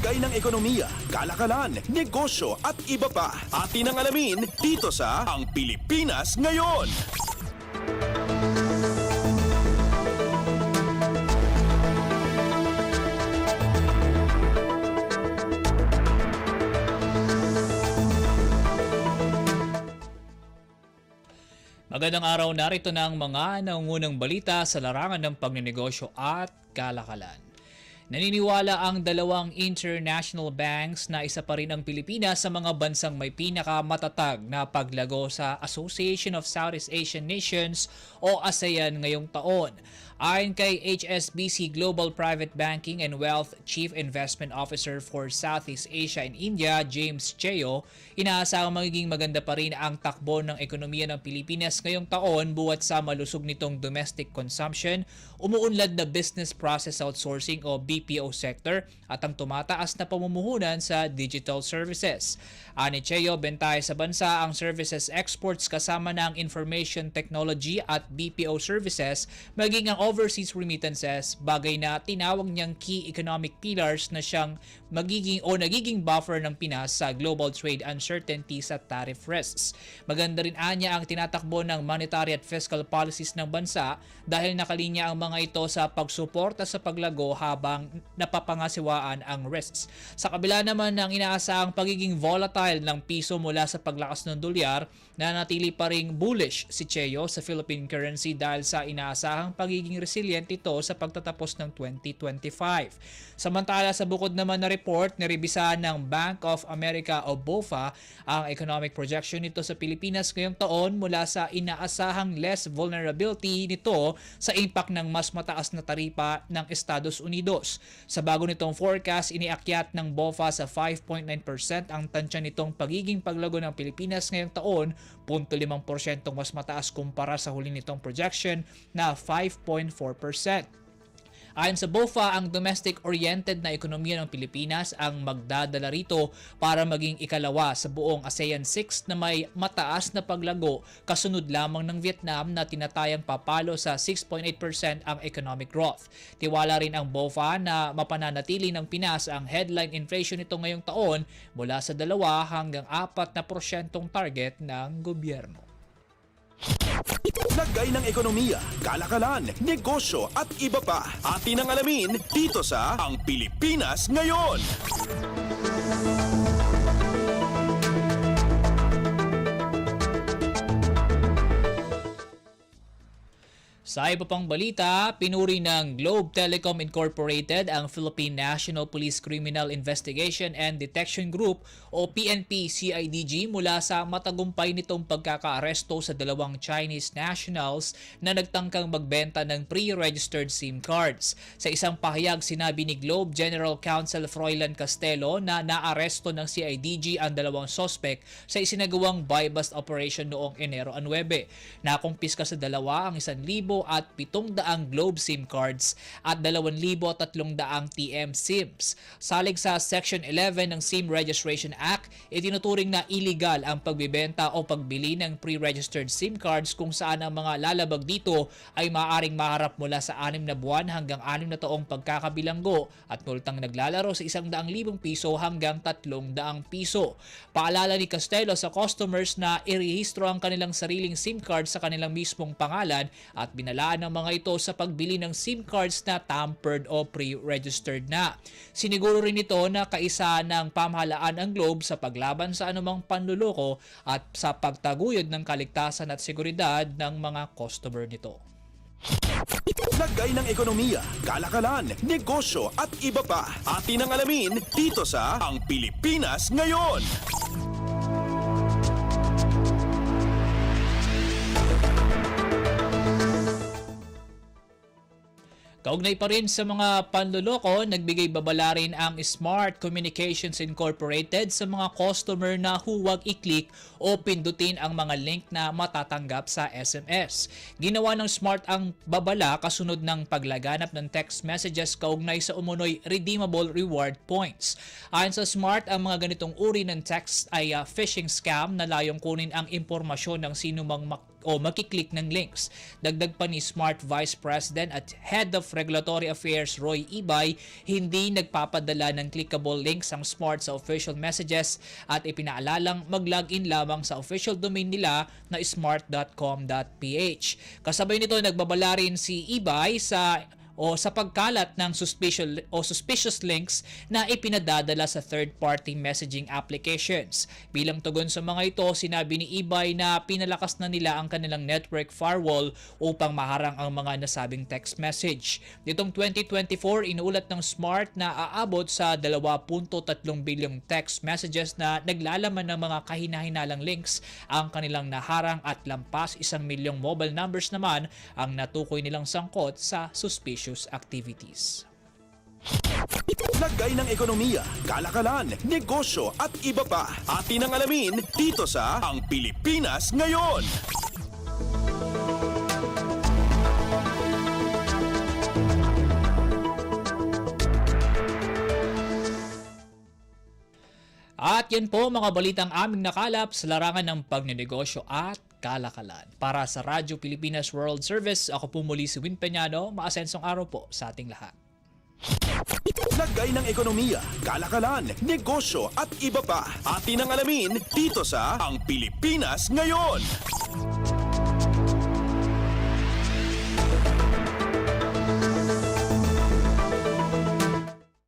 Lagay ng ekonomiya, kalakalan, negosyo at iba pa. Atin ang alamin dito sa Ang Pilipinas Ngayon. Magandang araw, narito na ang mga naungunang balita sa larangan ng pagnenegosyo at kalakalan. Naniniwala ang dalawang international banks na isa pa rin ang Pilipinas sa mga bansang may pinakamatatag na paglago sa Association of Southeast Asian Nations o ASEAN ngayong taon. Ayon kay HSBC Global Private Banking and Wealth Chief Investment Officer for Southeast Asia and India, James Cheo, inaasahang magiging maganda pa rin ang takbo ng ekonomiya ng Pilipinas ngayong taon buwat sa malusog nitong domestic consumption, umuunlad na business process outsourcing o BPO sector at ang tumataas na pamumuhunan sa digital services. Ani Cheo, bentahe sa bansa ang services exports kasama ng information technology at BPO services maging ang overseas remittances, bagay na tinawag niyang key economic pillars na siyang nagiging buffer ng Pinas sa global trade uncertainties at tariff risks. Maganda rin anya ang tinatakbo ng monetary at fiscal policies ng bansa dahil nakalinya ang mga ito sa pagsuporta sa paglago habang napapangasiwaan ang risks. Sa kabila naman ng inaasahang pagiging volatile ng piso mula sa paglakas ng dolyar, nanatili pa ring bullish si Cheo sa Philippine currency dahil sa inaasahang pagiging resilient ito sa pagtatapos ng 2025. Samantala sa bukod naman na report, nirebisahan ng Bank of America o BOFA ang economic projection nito sa Pilipinas ngayong taon mula sa inaasahang less vulnerability nito sa impact ng mas mataas na taripa ng Estados Unidos. Sa bago nitong forecast, iniakyat ng BOFA sa 5.9% ang tansya nitong pagiging paglago ng Pilipinas ngayong taon, 0.5% mas mataas kumpara sa huli nitong projection na 5.4%. Ayon sa BOFA, ang domestic-oriented na ekonomiya ng Pilipinas ang magdadala rito para maging ikalawa sa buong ASEAN 6 na may mataas na paglago, kasunod lamang ng Vietnam na tinatayang papalo sa 6.8% ang economic growth. Tiwala rin ang BOFA na mapananatili ng Pinas ang headline inflation nito ngayong taon mula sa 2 hanggang 4% target ng gobyerno. Lagay ng ekonomiya, kalakalan, negosyo at iba pa. Atin ang alamin dito sa Ang Pilipinas Ngayon. Sa iba pang balita, pinuri ng Globe Telecom Incorporated ang Philippine National Police Criminal Investigation and Detection Group o PNP-CIDG mula sa matagumpay nitong pagkakaaresto sa 2 Chinese nationals na nagtangkang magbenta ng pre-registered SIM cards. Sa isang pahayag, sinabi ni Globe General Counsel Froilan Castelo na naaresto ng CIDG ang 2 sospek sa isinagawang buy-bust operation noong Enero 9. Nakumpiska sa 2 ang 1,000 at 700 Globe SIM cards at 2,300 TM SIMs. Salig sa Section 11 ng SIM Registration Act, itinuturing na illegal ang pagbibenta o pagbili ng pre-registered SIM cards kung saan ang mga lalabag dito ay maaaring maharap mula sa 6 na buwan hanggang 6 na taong pagkakabilanggo at multang naglalaro sa 100,000 piso hanggang 300 piso. Paalala ni Castelo sa customers na irehistro ang kanilang sariling SIM card sa kanilang mismong pangalan at binalaan ng mga ito sa pagbili ng SIM cards na tampered o pre-registered na. Siniguro rin ito na kaisa ng pamahalaan ang Globe sa paglaban sa anumang panluloko at sa pagtaguyod ng kaligtasan at seguridad ng mga customer nito. Lagay ng ekonomiya, kalakalan, negosyo at iba pa. Atin ang alamin dito sa Ang Pilipinas Ngayon. Kaugnay pa rin sa mga panloloko, nagbigay babala rin ang Smart Communications Incorporated sa mga customer na huwag i-click o pindutin ang mga link na matatanggap sa SMS. Ginawa ng Smart ang babala kasunod ng paglaganap ng text messages kaugnay sa umunoy redeemable reward points. Ayon sa Smart, ang mga ganitong uri ng text ay phishing scam na layong kunin ang impormasyon ng sino mang makiklik ng links. Dagdag pa ni Smart Vice President at Head of Regulatory Affairs Roy Ibay, hindi nagpapadala ng clickable links ang Smart sa official messages at ipinaalalang mag-login lamang sa official domain nila na smart.com.ph. Kasabay nito, nagbabala rin si Ibay sa pagkalat ng suspicious links na ipinadadala sa third-party messaging applications. Bilang tugon sa mga ito, sinabi ni Ibay na pinalakas na nila ang kanilang network firewall upang maharang ang mga nasabing text message. Nitong 2024, inuulat ng Smart na aabot sa 2.3 bilyong text messages na naglalaman ng mga kahinahinalang links ang kanilang naharang at lampas 1 milyong mobile numbers naman ang natukoy nilang sangkot sa suspicious activities. Lagay ng ekonomiya, kalakalan, negosyo at iba pa. Atin ang alamin dito sa Ang Pilipinas Ngayon. At yan po mga balitang aming nakalap sa larangan ng pagnenegosyo at kalakalan. Para sa Radyo Pilipinas World Service, ako po muli si Win Peñano. Maasensong araw po sa ating lahat. Lagay ng ekonomiya, kalakalan, negosyo at iba pa. Atin ang alamin dito sa Ang Pilipinas Ngayon.